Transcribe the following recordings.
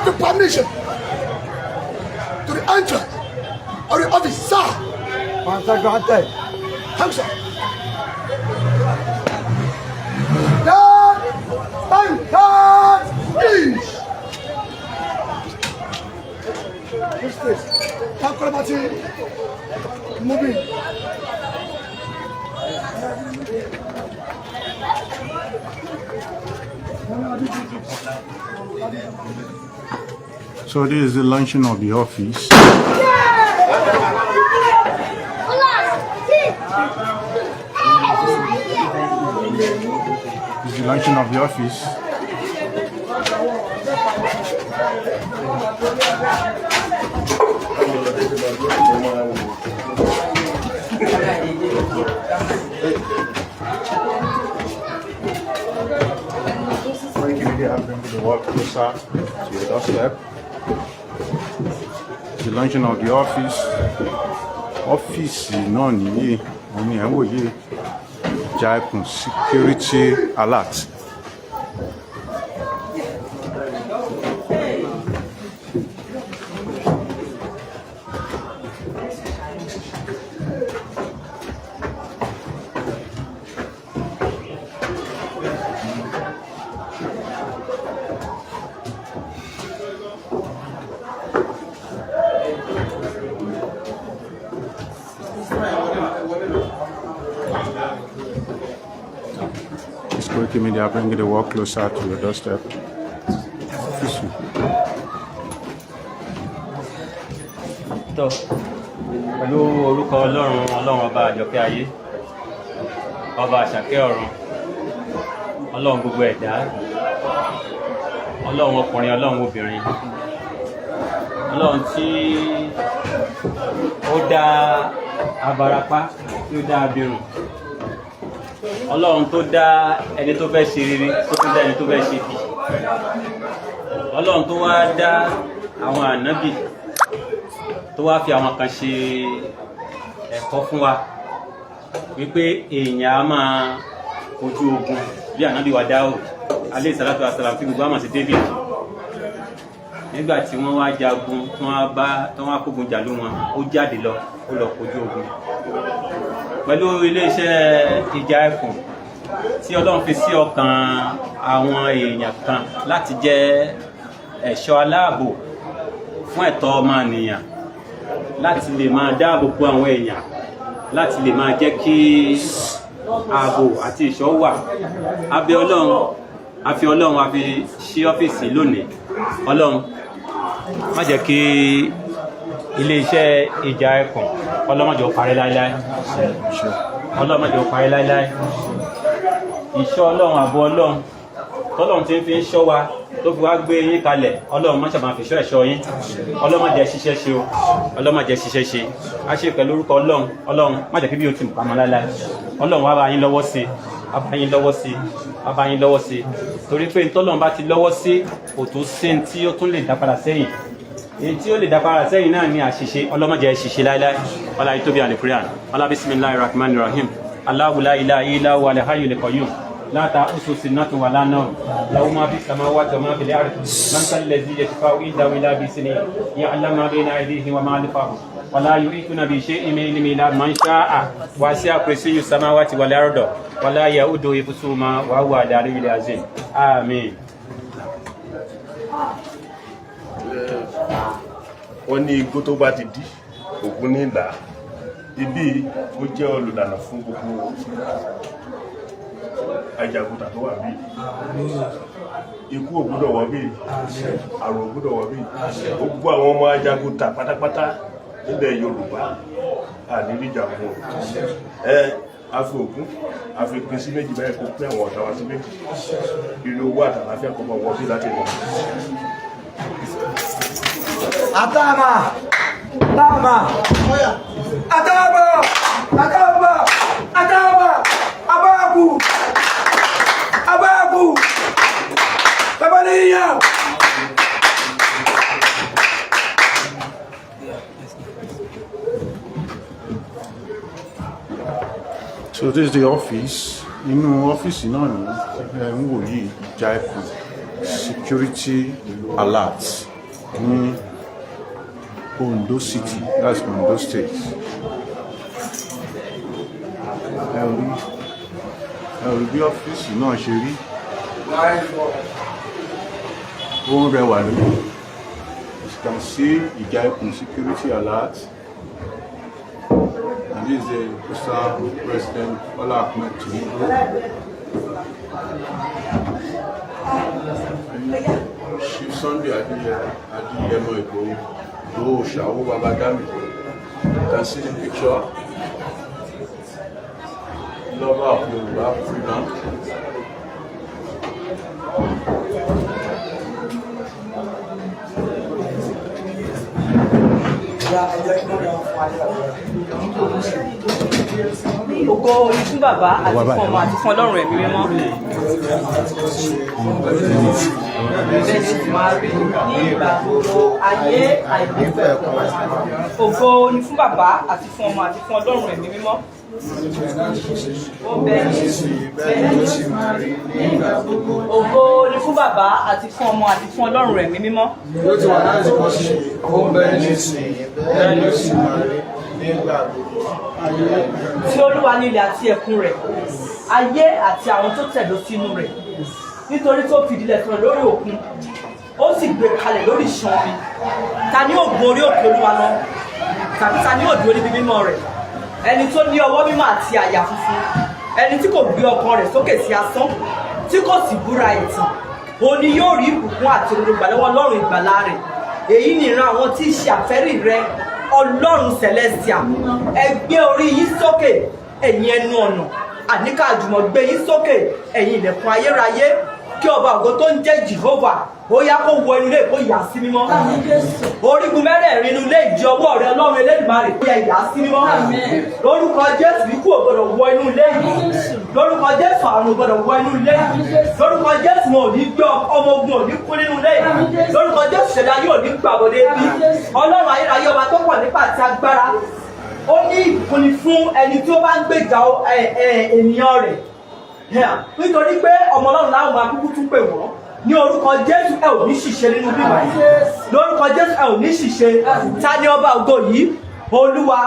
have the permission to the entrance of the office, sir. Granted. Thank you, sir. Please. This place. Thank you, Mati. Moving. So this is the launching of the office. This is the launching of the office. The work closer to your doorstep. The launching of the office. Office náà nìyí, òun ni ẹ wò yìí. Ekun security alert. Media bringing the work closer to your doorstep. Tó pẹ̀lú orúkọ Ọlọ́run ọba àjọkẹ́ ayé, ọba àṣàkẹ́ ọ̀run, Ọlọ́run gbogbo ẹ̀dá, Ọlọ́run ọkùnrin, Ọlọ́run obìnrin, Ọlọ́run tí ó dá abarapá, tí ó dá abirùn, Ọlọ́run tó dá ẹni tó fẹ́ ṣe rere, tó tún dá ẹni tó fẹ́ ṣe bí. Ọlọ́run tó wá dá àwọn ànábì, tó wá fi àwọn kan ṣe ẹ̀kọ́ fún wa wípé èèyàn á máa kojú ogun bí ànábì wa Daju alayhi salatu wassalam tí gbogbo àmọ̀ sí David. Nígbà tí wọ́n wá jagun, tí wọ́n wá kógun jà ló wọn, ó jáde lọ, ó lọ kojú ogun. Pẹ̀lú iléeṣẹ́ ìjà Ekun tí Ọlọ́run fi sí ọkàn àwọn èèyàn kan láti jẹ́ ẹ̀ṣọ́ aláàbò fún ẹ̀tọ́ ọmọnìyàn, láti lè máa dáàbò bo àwọn èèyàn, láti lè máa jẹ́ kí ààbò àti ìṣọ́ wà. A fi Ọlọ́run a fi ṣí ọ́fíìsì lónìí. Ọlọ́run má jẹ́ kí iléeṣẹ́ ìjà Ekun ọlọ́mọdé ó parí láíláí. Ọlọ́mọdé ó parí láíláí. Ìṣọ́ Ọlọ́run, ààbò Ọlọ́run tọ́lọ́run tí ń fi ń ṣọ́ wa tó fi wá gbé yín kalẹ̀, Ọlọ́run má ṣàmà fi ṣọ́ ẹ̀ṣọ́ yín. Ọlọ́mọdé ṣiṣẹ́ ṣe o, ọlọ́mọdé ṣiṣẹ́ ṣe. A ṣe pẹ̀lú orúkọ Ọlọ́run. Ọlọ́run má jẹ́ kí bí o ti pamọ́ láíláí. Ọlọ́run wá bá yín lọ́wọ́ sí, wá bá yín lọ́wọ́ sí, wá bá yín lọ́wọ́ sí. Torí pé tọ́lọ́run bá ti lọ́wọ́ sí, kò tó sí tí ó tún lè dá padà sẹ́yìn. Èyí tí ó lè dá padà sẹ́yìn náà ni àṣìṣe. Ọlọ́mọdé ṣiṣẹ́ láíláí. Ọlá ìtóbi àlèkúrán. Ọlá bismillahir rahmanir rahim. Allahu la ilaha illa huwal hayyul qayyum. لا تأخذه سنة ولا نوم له ما في السماوات وما في الأرض من ذا الذي يشفع عنده إلا بإذنه يعلم ما بين أيديهم وما خلفهم ولا يحيطون بشيء من علمه إلا من شاء وسع كرسيه السماوات والأرض ولا يؤوده حفظهما وهو العلي العظيم آمين. Wọ́n ní igbó tó bá ti dí ògún ní ìlà, ibi ó jẹ́ olùlànà fún gbogbo ajagunta tó wà bí. Ikú ò gbọ́dọ̀ wọ̀ bí, àrùn ò gbọ́dọ̀ wọ̀ bí. Gbogbo àwọn ọmọ ajagunta pátápátá nílẹ̀ Yorùbá àníríjà fún wọn. A fi ògún, a fi pín sí méjì báyìí kó pín àwọn ọ̀tá wa sí méjì. Ìlú owó àtàlàfíà kọ́ bọ̀ wọ́n bí láti lọ. Atama! Atama! Atama! Atama! Atama! Ababu! Ababu! Babaliya! So this is the office. Inú ọ́fíìsì náà ni ń wò yìí, Ekun security alert. ní Ondo City, that's Ondo State. Ẹ rí bí ọ́fíìsì náà ṣe rí. Ó ń rẹwà lójú. You can see Ìjà Ekun security alert. And this is the President Bola Ahmed Tinubu. Chief Sunday Adeyemo Igboho Shawo Babadami. You can see the picture. Lover of Yoruba freedom. Ògo fún bàbá àti fún ọmọ àti fún Ọlọ́run ẹ̀mí mímọ́. Bẹ́ẹ̀ ni sì máa rí ní ìgbà gbogbo ayé àìnípẹ̀kun. Ògo ni fún bàbá àti fún ọmọ àti fún Ọlọ́run ẹ̀mí mímọ́. Ògo ni fún bàbá àti fún ọmọ àti fún Ọlọ́run ẹ̀mí mímọ́. Yóò ti wà láti kọ́ sí ó bẹ́ẹ̀ ní sí bẹ́ẹ̀ ló sì máa rí nígbà gbogbo. Tí Olúwa ní ilẹ̀ àti ẹ̀kún rẹ̀, ayé àti àwọn tó tẹ̀dó sínú rẹ̀, nítorí tó fìdí lẹ̀ sọ̀rọ̀ lórí òkun, ó sì gbé kalẹ̀ lórí ìṣàn omi. Ta ni ó gun orí òkè Olúwa lọ? Tàbí ta ni ó dúró níbi mímọ́ rẹ̀? Ẹni tó ní ọwọ́ mímọ́ àti àyà funfun, ẹni tí kò gbé ọkàn rẹ̀ sókè sí asán, tí kò sì búra ẹ̀tàn, òun ni yóò rí ìbùkún àti òdodo gbà lọ́wọ́ Ọlọ́run ìgbàlà rẹ̀. Èyí ni ìran àwọn tí í ṣe àfẹ́rí rẹ, Ọlọ́run Celestia. Ẹ gbé orí yín sókè, ẹ̀yin ẹnu ọ̀nà, àníkà àjùmọ̀ gbé yín sókè, ẹ̀yin ilẹ̀kùn ayérayé, kí ọba ògo tó ń jẹ́ Jehovah ó yá kó wọ inú ilé kó yà sí mímọ́. Orígun mẹ́rẹ̀ẹ̀rin inú ilé ìjọ ọwọ́ rẹ Ọlọ́run Elédùmarè kó yà sí mímọ́. Lórúkọ Jésù ikú ò gbọdọ̀ wọ inú ilé yìí. Lórúkọ Jésù àrùn ò gbọdọ̀ wọ inú ilé yìí. Lórúkọ Jésù wọn ò ní gbé ọmọ ogun ò ní kú nínú ilé yìí. Lórúkọ Jésù ṣẹ̀dá yóò ní gbàbọ̀dé bí. Ọlọ́run ayérayé ọba tó pọ̀ nípa àti agbára. Ó ní ìbùkún fún ẹni tí ó bá ń gbèjà ènìyàn rẹ̀. Nítorí pé ọmọ Ọlọ́run láwọn máa kúkú tún pè wọ́n. Ní orúkọ Jésù ẹ ò ní ṣìṣe nínú bíbá yìí. Lórúkọ Jésù ẹ ò ní ṣìṣe. Ta ni ọba ògo yìí? Olúwa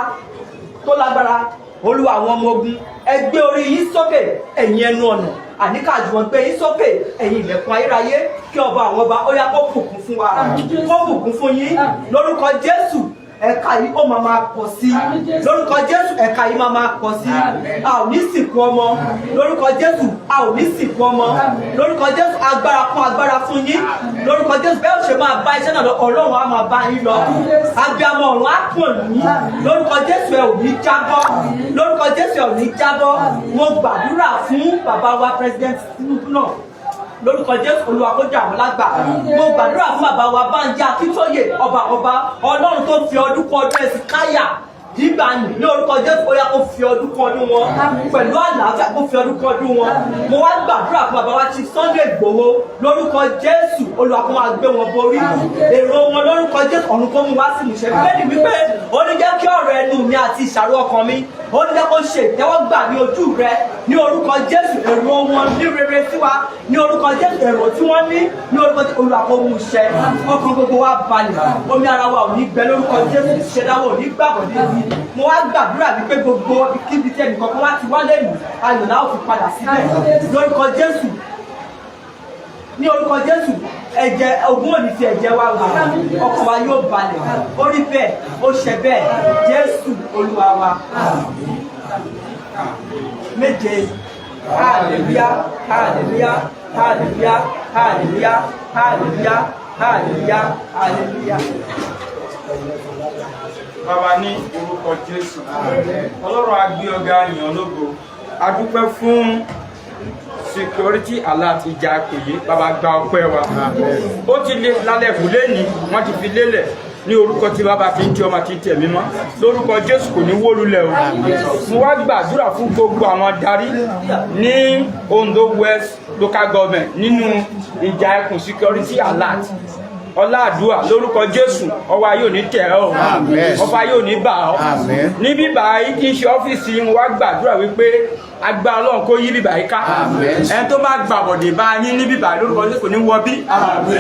tó lágbára, Olúwa àwọn ọmọ ogun. Ẹ gbé orí yín sókè, ẹ̀yin ẹnu ọ̀nà, àníkà àjùmọ̀ gbé yín sókè, ẹ̀yin ilẹ̀kùn ayérayé, kí ọba àwọn ọba ó yá kó bùkún fún wa, kó bùkún fún yín. Lórúkọ Jésù ẹ̀ka yìí ó máa pọ̀ sí i. Lórúkọ Jésù ẹ̀ka yìí máa pọ̀ sí i. A ò ní sìnkú ọmọ. Lórúkọ Jésù a ò ní sìnkú ọmọ. Lórúkọ Jésù agbára kún agbára fún yín. Lórúkọ Jésù bẹ́ẹ̀ ò ṣe máa bá iṣẹ́ náà lọ, Ọlọ́run á máa bá yín lọ. Abiyamọ ọ̀run á pọ̀ yín. Lórúkọ Jésù ẹ ò ní jábọ́. Lórúkọ Jésù ẹ ò ní jábọ́. Mo gbàdúrà fún bàbá wa President Tinubu náà. Lórúkọ Jésù Olúwa kó jà wọ́n lágbà. Mo gbàdúrà fún bàbá wa Bánjí Akíntóyè ọba Ọlọ́run tó fi ọdún kan ọdún ẹ̀sìn káyà nígbà ní orúkọ Jésù ó yá kó fi ọdún kan ọdún wọn pẹ̀lú àlàáfíà kó fi ọdún kan ọdún wọn. Mo wá gbàdúrà fún bàbá wa Chief Sunday Igboho lórúkọ Jésù Olúwa kó máa gbé wọn borí. Èrò wọn lórúkọ Jésù ọ̀run kó mú wá sí ìmúṣẹ. Bẹ́ẹ̀ni wípé ó ní jẹ́ kí ọ̀rọ̀ ẹnu mi àti ìṣàrò ọkàn mi ó ní jẹ́ kó ṣe ìtẹ́wọ́gbà ní ojú rẹ ní orúkọ Jésù. Èrò wọn ní rere sí wa ní orúkọ Jésù. Èrò tí wọ́n ní orúkọ Jésù Olúwa kó mú ṣẹ. Ọkàn gbogbo wa balẹ̀, omi ara wa ò ní gbẹ lórúkọ Jésù. Ìṣẹ̀dáwọ̀ ò ní gbàgbọ́ níbi. Mo wá gbàdúrà wípé gbogbo kíbi tí ẹnì kankan wá ti wá lẹ́nu ayọ̀ náà ò fi padà sílẹ̀ lórúkọ Jésù. Ní orúkọ Jésù ẹ̀jẹ̀ ogun òní fi ẹ̀jẹ̀ wa wà, ọkàn wa yóò balẹ̀. Ó rí bẹ́ẹ̀, ó ṣe bẹ́ẹ̀, Jésù Olúwa wa. Méje. Hallelujah, hallelujah, hallelujah, hallelujah, hallelujah, hallelujah, hallelujah. Bàbá ní orúkọ Jésù. Ọlọ́run a gbé ọ̀gá yìn ológo. A dúpẹ́ fún security alert ìjà àpèyé. Bàbá gba ọpẹ́ wa. Ó ti lé lálẹ́ fún lẹ́ni, wọ́n ti fi lélẹ̀ ní orúkọ tí bàbá fi ń tí ọmọ tí ń tẹ̀ mímọ́. Lórúkọ Jésù kò ní wó lulẹ̀ o. Mo wá gbàdúrà fún gbogbo àwọn darí ní Ondo West local government nínú ìjà ẹkùn security alert. Ọládùúà lórúkọ Jésù ọwọ́ ayé ò ní tẹ̀ ọ́, ọba ayé ò ní bà ọ́. Níbí báyìí kí n ṣe ọ́fíìsì ń wá gbàdúrà wípé agbára Ọlọ́run kó yí bíbà yìí ká ẹni tó máa gbàbọ̀dé bá yín ní bíbà lórúkọ Jésù kò ní wọ bí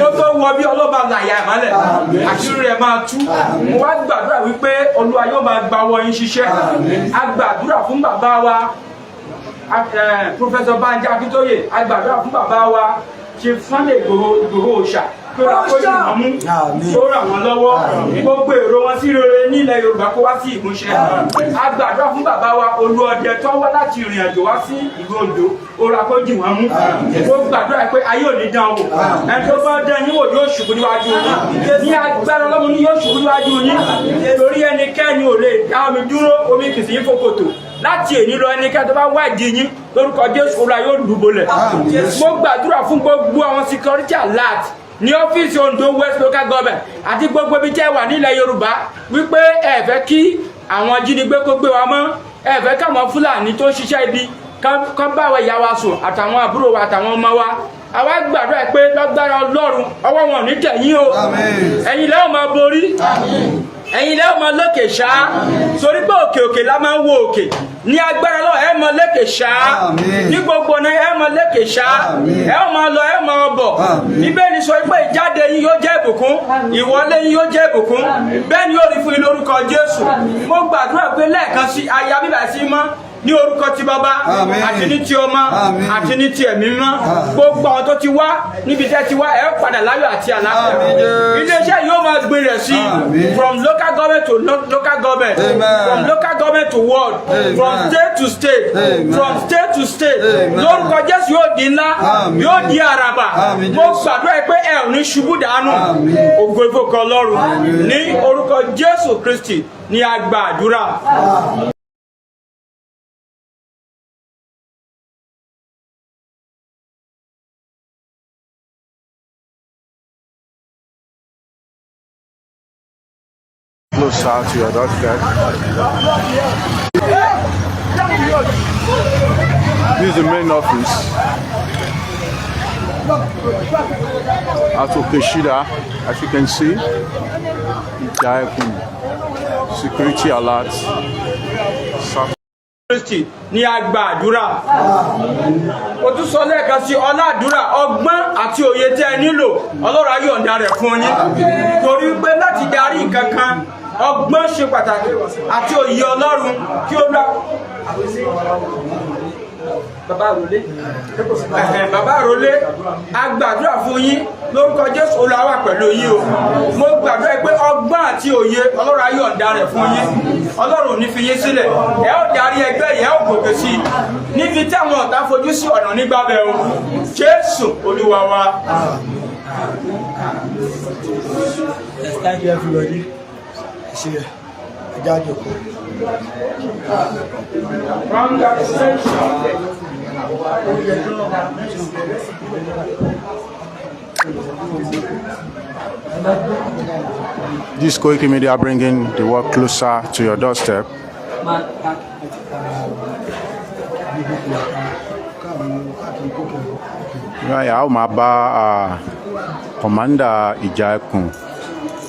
ó tó wọ bí ọlọ́ba làyà ìmọ́lẹ̀ àṣírí rẹ̀ máa tú. Mo wá gbàdúrà wípé Olúwa yóò máa gba ọwọ́ yín ṣiṣẹ́. A gbàdúrà fún bàbá wa Professor Banji Akintoye, a gbàdúrà fún bàbá wa Chief Sunday Igboho Òòṣà kó ra kó jù wọn mú kó ràn wọn lọ́wọ́ gbogbo èrò wọn sí rere nílẹ̀ Yorùbá kó wá sí ìmúṣẹ. A gbàdúrà fún bàbá wa Olúọdẹ tó wá láti ìrìn àjò wá sí ìlú Oǹdó kó ra kó jù wọn mú. Mo gbàdúrà pé ayé ò ní dán wò ẹni tó bá dán yín wò yóò ṣubú níwájú yín ní agbára Ọlọ́run ní yóò ṣubú níwájú yín torí ẹnikẹ́ni ò lè dá omi dúró omi kìí sí fòkòtò láti èní lọ ẹnikẹ́ni tó bá wádìí yín lórúkọ Jésù Olúwa yóò dùbọ̀lẹ̀. Mo gbàdúrà fún gbogbo àwọn security alert ní ọ́fíìsì Ondo West Local Government àti gbogbo ibi tẹ́ wà nílẹ̀ Yorùbá wípé ẹ fẹ́ kí àwọn jínigbé kó gbé wa mọ́ ẹ fẹ́ káwọn Fúlàní tó ṣiṣẹ́ ibi kán bá wa ìyá wa sùn àtàwọn àbúrò wa àtàwọn ọmọ wa. Àwa gbàdúrà pé lágbára Ọlọ́run ọwọ́ wọn ò ní tẹ̀yìn o ẹ̀yin lẹ́wọ̀n máa borí ẹ̀yin lẹ́wọ̀n máa lókè ṣá torí pé òkè òkè la máa ń wo òkè ní agbára lọ ẹ máa lékè ṣá ní gbogbo ọ̀nà ẹ máa lékè ṣá ẹ máa lọ ẹ máa bọ̀ Bíbélì sọ pé ìjáde yín yóò jẹ́ ìbùkún ìwọlé yín yóò jẹ́ ìbùkún bẹ́ẹ̀ ni yóò rí fún yín lórúkọ Jésù. Mo gbàdúrà pé lẹ́ẹ̀kan sí aya bíbá sí mọ́ ní orúkọ ti Bàbá àti ní ti Ọmọ àti ní ti Ẹ̀mí Mímọ́. Gbogbo àwọn tó ti wá níbi tẹ́ ti wá ẹ padà láyọ̀ àti àlàáfíà. Iléeṣẹ́ yóò máa gbèrè sí from local government to local government, from local government to world, from state to state, from state to state. Lórúkọ Jésù yóò di ńlá yóò di àràbà. Mo gbàdúrà pé ẹ ò ní ṣubú dànù. Ògo ìfòkàn Ọlọ́run ní orúkọ Jésù Kristi ní a gbàdúrà. Closer to your doorstep. This is the main office. At Okeshida, as you can see, Ekun, security alert. Kristi ní agbàdúrà. Ó tún sọ lẹ́ẹ̀kan sí ọládúrà ọgbọ́n àti òye tẹ́ ẹ nílò Ọlọ́run á yọ̀ǹda rẹ̀ fún yín torí pé láti darí nǹkan kan ọgbọ́n ṣe pàtàkì àti òye Ọlọ́run kí ó lọ. Bàbá àrólé a gbàdúrà fún yín lórúkọ Jésù Olúwa wà pẹ̀lú yín o. Mo gbàdúrà pé ọgbọ́n àti òye Ọlọ́run á yọ̀ǹda rẹ̀ fún yín Ọlọ́run ò ní fi yín sílẹ̀ ẹ ó darí ẹgbẹ́ yẹ ó gòkè sí i níbi tí àwọn ọ̀tá fojú sí ọ̀nà nígbàbẹ̀ o Jésù Olúwa wa. Thank you everybody. This Koiki Media bringing the work closer to your doorstep. Yàrá máa bá Commander Ekun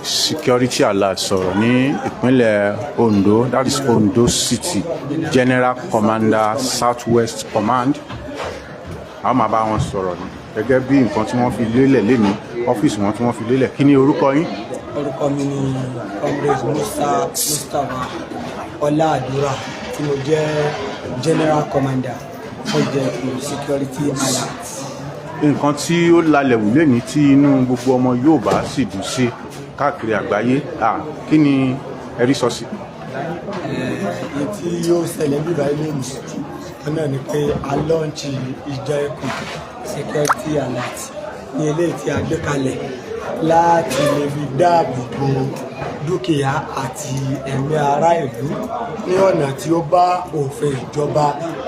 security alert sọ̀rọ̀ ní ìpínlẹ̀ Ondo, that is Ondo City General Commander Southwest Command. A máa bá wọn sọ̀rọ̀ ní gẹ́gẹ́ bí nǹkan tí wọ́n fi lélẹ̀ lẹ́nu ọ́fíìsì wọn tí wọ́n fi lélẹ̀. Kí ni orúkọ yín? Orúkọ mi ni Comrade Mustapha Ọláàdúrà tí mo jẹ́ General Commander fún Ekun security alert. Nǹkan tí ó lalẹ̀ wù lẹ́ni tí inú gbogbo ọmọ Yorùbá sì dùn sí káàkiri àgbáyé kí ni ẹ̀rí sọ sí? Èyí tí yóò ṣẹlẹ̀ bíbá ilé mi ọ̀nà ni pé a lọ́ọ̀nchì Ekun security alert ní eléyìí tí a gbé kalẹ̀ láti lè fi dáàbò bo dúkìá àti ẹ̀mí ará ìlú ní ọ̀nà tí ó bá òfin ìjọba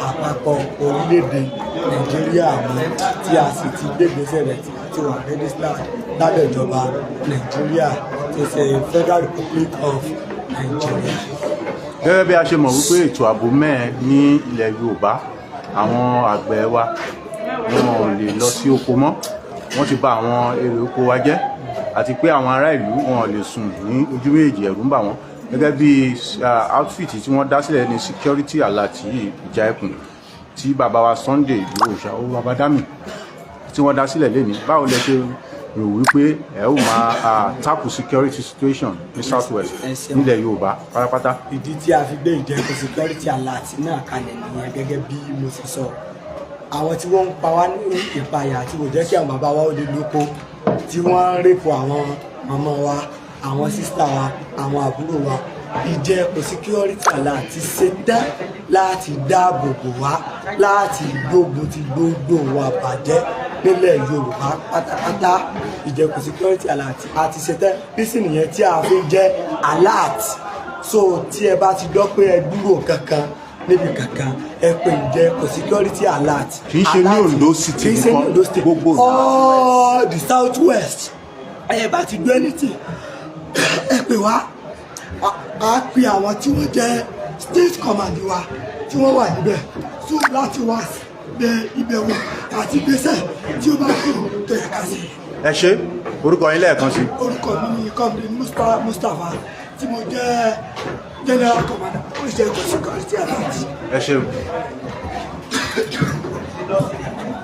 àpapọ̀ orílẹ̀-èdè Nàìjíríà mú tí a sì ti gbégbésẹ̀ rẹ̀ tí wà registered lábẹ́ ìjọba Nàìjíríà tí ṣe Federal Republic of Nigeria. Gẹ́gẹ́ bí a ṣe mọ̀ wípé ètò ààbò mẹ́ẹ̀ ní ilẹ̀ Yorùbá, àwọn àgbẹ̀ wa wọn ò lè lọ sí oko mọ́, wọ́n ti bà àwọn èrè oko wa jẹ́ àti pé àwọn ará ìlú wọn ò lè sùn ní ojú méjì, ẹ̀rù ń bà wọ́n. Gẹ́gẹ́ bí outfit tí wọ́n dá sílẹ̀ ní security alert yìí Ekun tí bàbá wa Sunday Igboho Òòṣà bàbá Dami tí wọ́n dá sílẹ̀ lẹ́ni báwo lẹ ṣe rò wípé ẹ ó máa tackle security situation ní South West nílẹ̀ Yorùbá pátápátá. ìdí tí a fi gbé ìjẹ́kù security alert náà kalẹ̀ nìyẹn gẹ́gẹ́ bí mo ti sọ àwọn tí wọ́n ń pa wá ní ìpayà tí kò jẹ́ kí àwọn bàbá wa ó lè lóko tí wọ́n ń rèpò àwọn màmá wa àwọn sísítà wa àwọn àbúrò wa ìjẹ́kù security alert ti ṣetán láti dáàbò bò wá láti gbógun ti gbogbo wa bàjẹ́ nílẹ̀ Yorùbá pátápátá ìjẹ́kù security alert àti ṣetán bísí nìyẹn tí a fi jẹ́ alert so tí ẹ bá ti gbọ́ pé ẹ gbúrò kankan níbi kankan ẹ pè ìjẹ́kù security alert. kì í ṣe ní Ondo City nìkan gbogbo all the South West ẹ bá ti gbé anything ẹ pè wá a pe àwọn tí wọ́n jẹ́ state command wa tí wọ́n wà níbẹ̀ so láti wá bẹ ibẹ̀ wò àti gbèsè tí ó bá kú tó yẹ ká sí. ẹ ṣe orúkọ yín lẹ́ẹ̀kan sí. orúkọ mi ni Comrade Mustapha tí mo jẹ́ general commander ìjẹ́kù security alert. ẹ ṣeun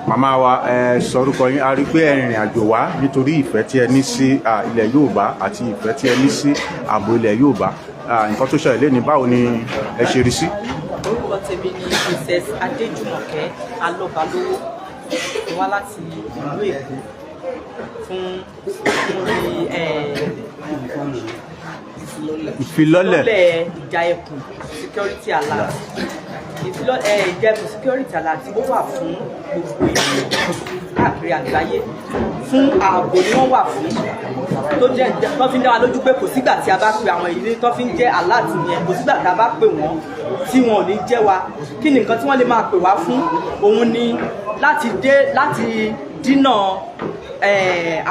màmá wa ẹ sọ orúkọ yín a rí pé ẹ rìnrìn àjò wá nítorí ìfẹ́ tí ẹ ní sí ilẹ̀ Yorùbá àti ìfẹ́ tí ẹ ní sí ààbò ilẹ̀ Yorùbá nǹkan tó ṣẹlẹ̀ lẹ́ni báwo ni ẹ ṣe rí sí. orúkọ tèmi ni Princess Adéjùmọ̀kẹ́ Alọ́balówó wá láti ìlú Èkó fún ìfilọ́lẹ̀ ìjà ẹkùn security alert ìjẹ́bù security alert ó wà fún gbogbo ènìyàn káàkiri àgbáyé fún ààbò ni wọ́n wà fún tó jẹ́ tó fi ń dá wa lójú pé kò sígbà tí a bá pe àwọn ìlú tó fi ń jẹ́ alert yẹn kò sígbà tí a bá pè wọ́n tí wọn ò ní jẹ́ wa kí ni nǹkan tí wọ́n lè máa pè wá fún òun ni láti dínà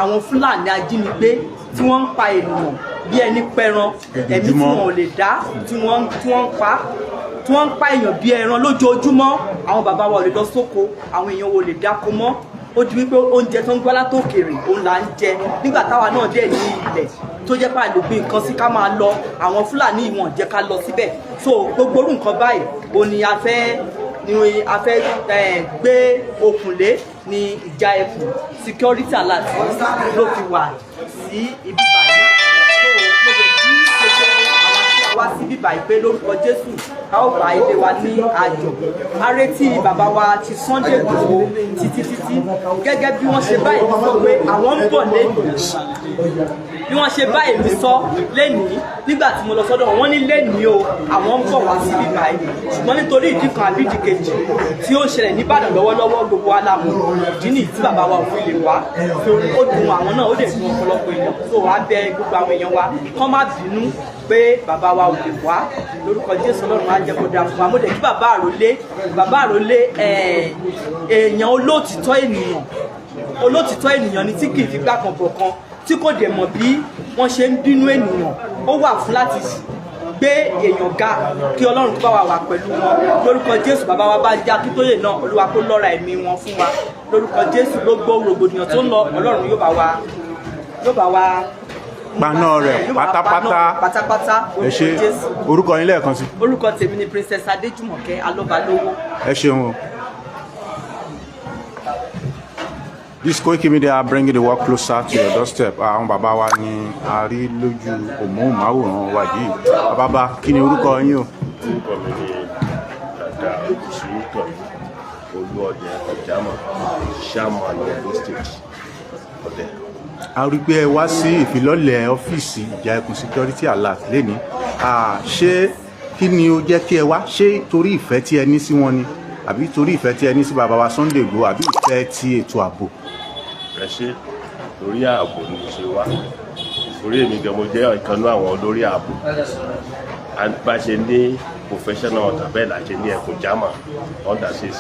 àwọn Fúlàní ajínigbé tí wọ́n ń pa ènìyàn bí ẹni pẹran ẹ̀mí tí wọn ò lè dá tí wọ́n ń pa èèyàn bí ẹran lójoojúmọ́ àwọn bàbá wa ò lè lọ sóko àwọn èèyàn ò lè dáko mọ́ ó di wípé oúnjẹ tó ń gbọ́ látòkèrè òun là ń jẹ nígbà táwa náà dẹ̀ ní ilẹ̀ tó jẹ́ pé àlògbé nǹkan sí ká máa lọ àwọn Fúlàní ìwọ̀n jẹ́ ká lọ síbẹ̀ so gbogbo orú nǹkan báyìí òun ni a fẹ́ gbé okùnlé ní ìjà ẹkùn security alert ló fi wà sí ibi báyìí wá sí bíbá ìpè lórúkọ Jésù a ó bá ilé wa ní àjọ a retí bàbá wa ti Sunday Igboho títí gẹ́gẹ́ bí wọ́n ṣe báyìí sọ pé àwọn ń bọ̀ lẹ́nu bí wọ́n ṣe báyìí mi sọ lẹ́nìí nígbà tí mo lọ sọ́dọ̀ wọn ní lẹ́nìí o àwọn ń bọ̀ wá sí bíbá yìí ṣùgbọ́n nítorí ìdí kan àbí ìdí kejì tí ó ń ṣẹlẹ̀ ní Ìbàdàn lọ́wọ́lọ́wọ́ gbogbo alámù ìdí nìyí tí bàbá wa ò fi lè wá ó dùn àwọn náà ó dẹ̀ dùn ọ̀pọ̀lọpọ̀ èèyàn tó wàá bẹ gbogbo àwọn èèyàn wa kọ́ má bínú pé bàbá wa ò lè wá lórúkọ Jésù Ọlọ́run á jẹ́ kó dáa fún wa mo dẹ̀ kí bàbá àrólé èèyàn olótìtọ́ ènìyàn ni tí kì í fi gbà kan bọ̀ kan tí kò dẹ̀ mọ̀ bí wọ́n ṣe ń bínú ènìyàn ó wà fún láti gbé èèyàn ga kí Ọlọ́run kó bá wa wà pẹ̀lú wọn lórúkọ Jésù bàbá wa bá já kí tóyè náà Olúwa kó lọ́ra ẹ̀mí wọn fún wa lórúkọ Jésù gbogbo rògbòdìyàn tó ń lọ Ọlọ́run yóò bá wa paná rẹ̀ pátápátá ẹ ṣe orúkọ yín lẹ́ẹ̀kan sí. orúkọ tèmi ni Princess Adéjùmọ̀kẹ́ Alọ́balówó. ẹ ṣeun o. This Koiki Media bringing the work closer to your doorstep. Àwọn bàbá wa ni a rí lójú òmóhùnmáwòrán wa yìí. Bàbá kí ni orúkọ yín o? Orúkọ mi ni Dada Òṣìṣẹ́ Olúọdẹ Ọ̀jámọ̀ Chairman Ogun State Ọdẹ. A rí pé ẹ wá sí ìfilọ́lẹ̀ ọ́fíìsì ìjà ẹkùn security alert lẹ́ni. Ṣé kí ni ó jẹ́ kí ẹ wá? Ṣé torí ìfẹ́ tí ẹ ní sí wọn ni? Àbí torí ìfẹ́ tí ẹ ní sí bàbá wa Sunday Igboho àbí ìfẹ́ ti ètò ààbò? Ẹ ṣe torí ààbò ni mo ṣe wá. Torí èmi gan mo jẹ́ ìkànnú àwọn olórí ààbò. Bá ṣe ní professional ọ̀tà bẹ́ẹ̀ la ṣe ní ẹkùn German under cc.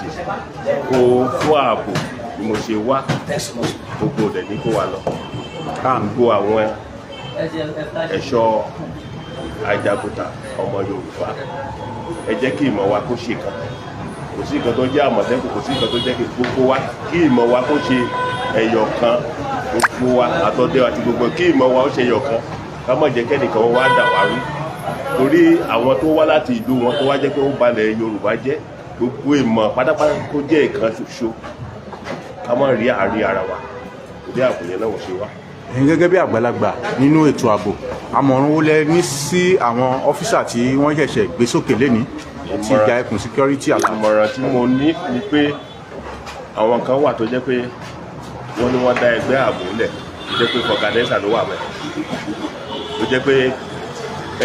Kó fún ààbò ni mo ṣe wá gbogbo rẹ̀ ní kó wa lọ. Gbogbo àwọn ẹ̀ṣọ́ ajagunta ọmọ Yorùbá ẹ jẹ́ kí ìmọ̀ wa kó ṣe kan. Kò sí nǹkan tó jẹ́ Àmọ̀tẹ́kùn, kò sí nǹkan tó jẹ́ kí gbogbo wa kí ìmọ̀ wa kó ṣe ẹyọ kan gbogbo wa àtọ́dẹ́ àti gbogbo kí ìmọ̀ wa ó ṣe ẹyọ kan ká má jẹ́ kẹ́nìkan wá dà wá rú torí àwọn tó wá láti ìlú wọn tó wá jẹ́ pé ó balẹ̀ Yorùbá jẹ́ gbogbo ìmọ̀ pátápátá kó jẹ́ ìkan ṣoṣo ká má rí àárín ara wa ìdí àbòyẹ náà wọ́n ṣe wá. ẹ̀yin gẹ́gẹ́ bí àgbàlagbà nínú ètò ààbò àmọ̀ràn wo lẹ ní sí àwọn ọ́físà tí wọ́n ṣẹ̀ṣẹ̀ gbé sókè lénìí ti ìjà ẹkùn security alert? àmọ̀ràn tí mo ní ni pé àwọn kan wà tó jẹ́ pé wọ́n ní wọ́n dá ẹgbẹ́ ààbò lẹ̀ tó jẹ́ pé fọ̀gàdẹ́sà ló wà bẹ̀ tó jẹ́ pé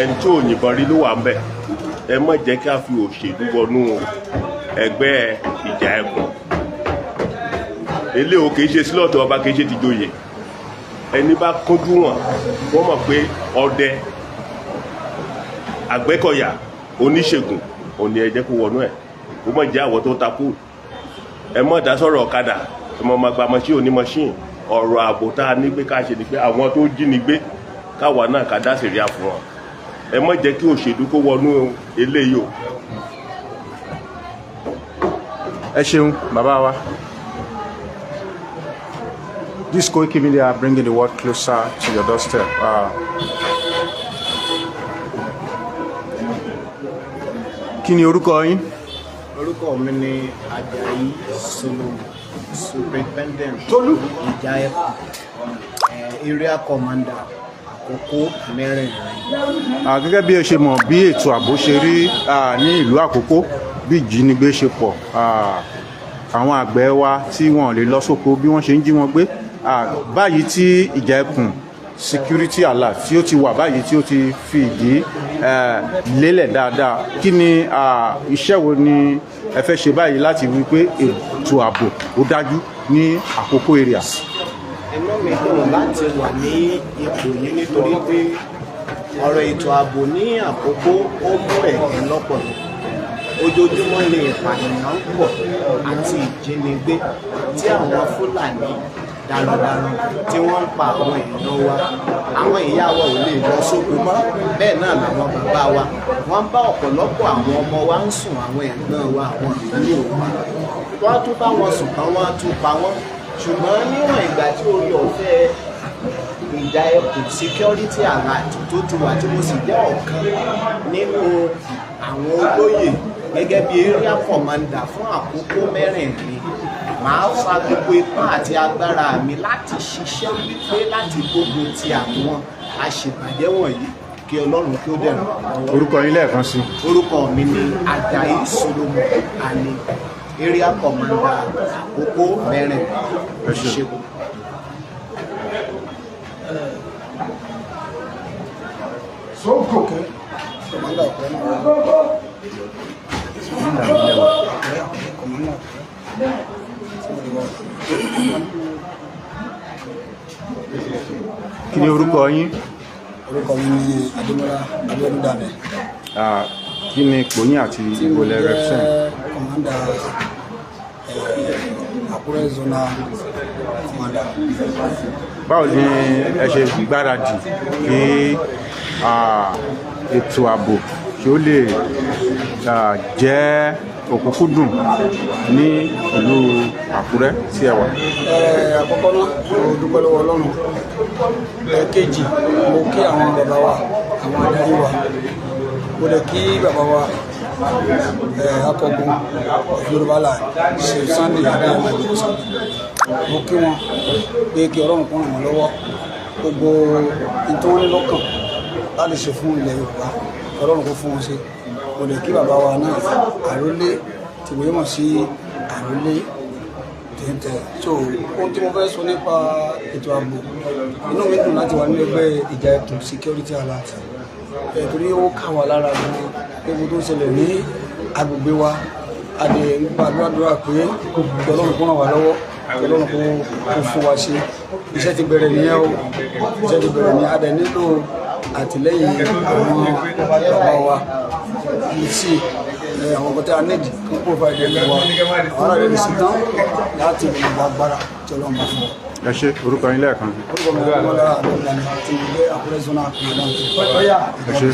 ẹni tí ò yìnbọn rí ló wà ń bẹ̀. Ẹ má jẹ́ ká fi òṣèlú wọnú ẹgbẹ́ ìjà ẹkùn. Eléyìí kìí ṣe sílọ̀tì ọba kìí ṣe tìjòyè. Ẹni bá kúnjú wọn wọ́n mọ̀ pé ọdẹ Àgbẹ̀kọ̀yà oníṣègùn òní ẹ jẹ́ kó wọnú ẹ̀ kó má jẹ́ àwọ̀ tó takú. Ẹ má dá sọ̀rọ̀ ọ̀kadà ẹ má máa gba machine onímachine. Ọ̀rọ̀ ààbò tá a ní pé ká ṣe ni pé àwọn tó jí ni gbé káwa náà ká dá sẹ̀ríà fún wọn. Ẹ má jẹ́ kí òṣèlú kó wọnú eléyìí o. Ẹ ṣeun bàbá wa. This Koiki Media bringing the world closer to your doorstep. Kí ni orúkọ yín? Orúkọ mi ni Ajayi Solomon, Superintendent ìjà ẹkùn, Area Commander Àkókó mẹ́rẹ̀ẹ̀rin. Gẹ́gẹ́ bí ẹ ṣe mọ̀ bí ètò ààbò ṣe rí ní ìlú Àkókó, bí ìjínigbé ṣe pọ̀, àwọn àgbẹ̀ wa tí wọ́n lè lọ sóko bí wọ́n ṣe ń jí wọn gbé. Báyìí tí ìjà ẹkùn security alert tí ó ti wà báyìí tí ó ti fi ìdí lélẹ̀ dáadáa, kí ni iṣẹ́ wo ni ẹ fẹ́ ṣe báyìí láti wí pé ètò ààbò ó dájú ní Àkókó area? Inú mi dùn láti wà ní ipò yìí nítorí pé ọ̀rọ̀ ètò ààbò ní Àkókó ó mú ẹ̀gbẹ́ lọ́pọ̀lọpọ̀. Ojoojúmọ́ lè ìpànìyàn pọ̀ àti ìjínigbé tí àwọn Fúlàní darandaran tí wọ́n ń pa àwọn èèyàn wa. Àwọn ìyá wa ò lè lọ sóko mọ́, bẹ́ẹ̀ náà làwọn bàbá wa. Wọ́n bá ọ̀pọ̀lọpọ̀ àwọn ọmọ wa ń sùn, àwọn ẹ̀gbọ́n wa, àwọn ìlú wa. Wọ́n tún bá wọn sùn kan, wọ́n tún pa wọ́n. Ṣùgbọ́n níwọ̀n ìgbà tí orí ọ̀fẹ́ ìjà ẹkùn security alert tó ti wà tí mo sì jẹ́ ọ̀kan nínú àwọn olóyè gẹ́gẹ́ bí area commander fún Àkókó mẹ́rẹ̀ẹ̀rin, màá fa gbogbo ipá àti agbára mi láti ṣiṣẹ́ wípé láti gbógun ti àwọn aṣèbàjẹ́ wọ̀nyí kí Ọlọ́run kí ó dẹ̀rùn. Orúkọ yín lẹ́ẹ̀kan sí? Orúkọ mi ni Ajayi Solomon Ali, area commander Àkókó mẹ́rẹ̀ẹ̀rin. Kí ni orúkọ yín? Orúkọ mi ni Adémọ́lá Abíọ́dún. Kí ni ipò yín àti ìbò lẹ represent? Kọ̀mọ́ndà Àkúrẹ́ zona kọ̀mọ́ndà. Báwo ni ẹ ṣe gbáradì kí ètò ààbò kí ó lè jẹ́ òkúnkúndùn ní ìlú Àkúrẹ́ tí ẹ wà? Àkọ́kọ́ náà mo dúpẹ́ lọ́wọ́ Ọlọ́run. Ẹ̀kejì mo kí àwọn bàbá wa, àwọn adarí wa. Mo lè kí bàbá wa akọgun Yorùbá là ṣe Sunday Adéyẹmọ Ìgbòho. Mo kí wọn pé kí Ọlọ́run kó ràn wọ́n lọ́wọ́. Gbogbo ìtọ́wọ́n ní lọ́kàn láti ṣe fún ilẹ̀ Yorùbá, Ọlọ́run kó fún wọn ṣe. Mo lè kí bàbá wa náà Àrólé tí wọ́n mọ̀ sí Àrólé tẹ̀tẹ̀. So ohun tí mo fẹ́ sọ nípa ètò ààbò, inú mi dùn láti wà ní ẹgbẹ́ ìjà ẹkùn security alert. Torí ó kà wá lára gbogbo tó ń ṣẹlẹ̀ ní agbègbè wa. A lè gbàdúrà pé kí Ọlọ́run kó ràn wá lọ́wọ́, kí Ọlọ́run kó fún wa ṣe. Iṣẹ́ ti bẹ̀rẹ̀ nìyẹn o, iṣẹ́ ti bẹ̀rẹ̀ ní adẹ nílò àtìlẹ́yìn àwọn bàbá wa sí àwọn ọkọ̀ tí a nídìí kí wọ́n provide ẹgbẹ́ wa. Àwọn ará rẹ̀ sì tán láti gbogbo agbára tí Ọlọ́run bá fún wa. Ẹ ṣé, orúkọ yín lẹ́ẹ̀kan sí? Orúkọ mi ni Adémọ́lá Abíọ́dún tí mo gbé Àkúrẹ́ zona kọ̀mọ́ndà. Ẹ ṣé.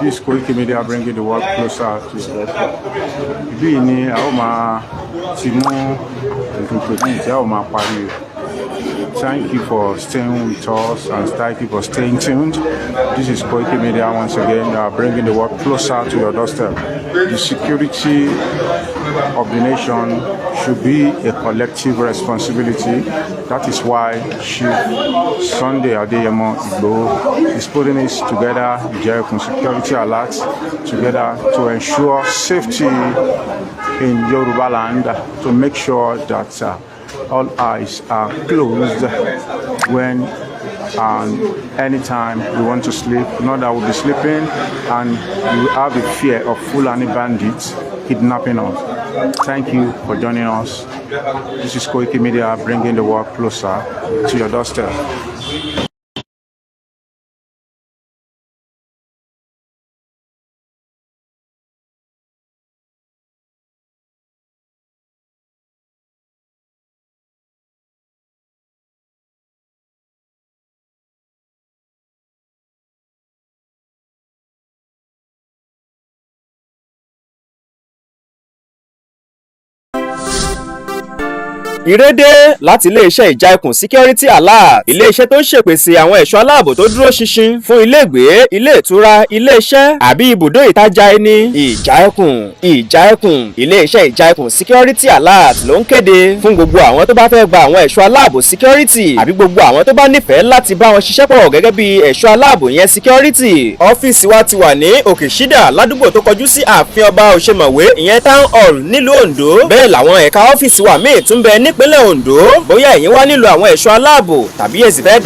This Koiki Media bringing the world closer to your doorstep. Ibi ni a ó máa ti mú ìdúpẹ́ tí a ó máa parí rẹ̀. Thank you for staying with us and thank you for staying tuned. This is Koiki Media once again, bringing the world closer to your doorstep. The security of the nation should be a collective responsibility. That is why Chief Sunday Adeyemo Igboho is putting it together, the Ekun security alert together to ensure safety in Yoruba land, to make sure that all eyes are closed when and anytime we want to sleep. Not that we'll be sleeping and we will have the fear of Fulani bandits kidnapping us. Thank you for joining us. This is Koiki Media, bringing the world closer to your doorstep. Ìrédé láti iléeṣẹ́ ìjà ẹkùn security alert, iléeṣẹ́ tó ń ṣèpèsè àwọn ẹ̀ṣọ́ aláàbò tó dúró ṣinṣin fún ilégbèé, ilé ìtura, iléeṣẹ́ àbí ibùdó ìtajà ẹni. Ìjà ẹkùn iléeṣẹ́ ìjà ẹkùn security alert ló ń kéde fún gbogbo àwọn tó bá fẹ́ gba àwọn ẹ̀ṣọ́ aláàbò security àbí gbogbo àwọn tó bá nífẹ̀ẹ́ láti bá wọn ṣiṣẹ́ pọ̀ gẹ́gẹ́ bí ẹ̀ṣọ́ aláàbò yẹn security. Ọ́fíìsì wa ti wà ní Òkèṣídà ládùúgbò tó kọjú sí ààfin ọba Òṣèmọ̀wé ìyẹn town hall nílùú Oǹdó. Bẹ́ẹ̀ làwọn ẹ̀ka ọ́fíìsì wa míì tún bẹ nípínlẹ̀ Oǹdó. Bóyá ẹ̀yin wá nílò àwọn ẹ̀ṣọ́ aláàbò tàbí ẹ sì fẹ́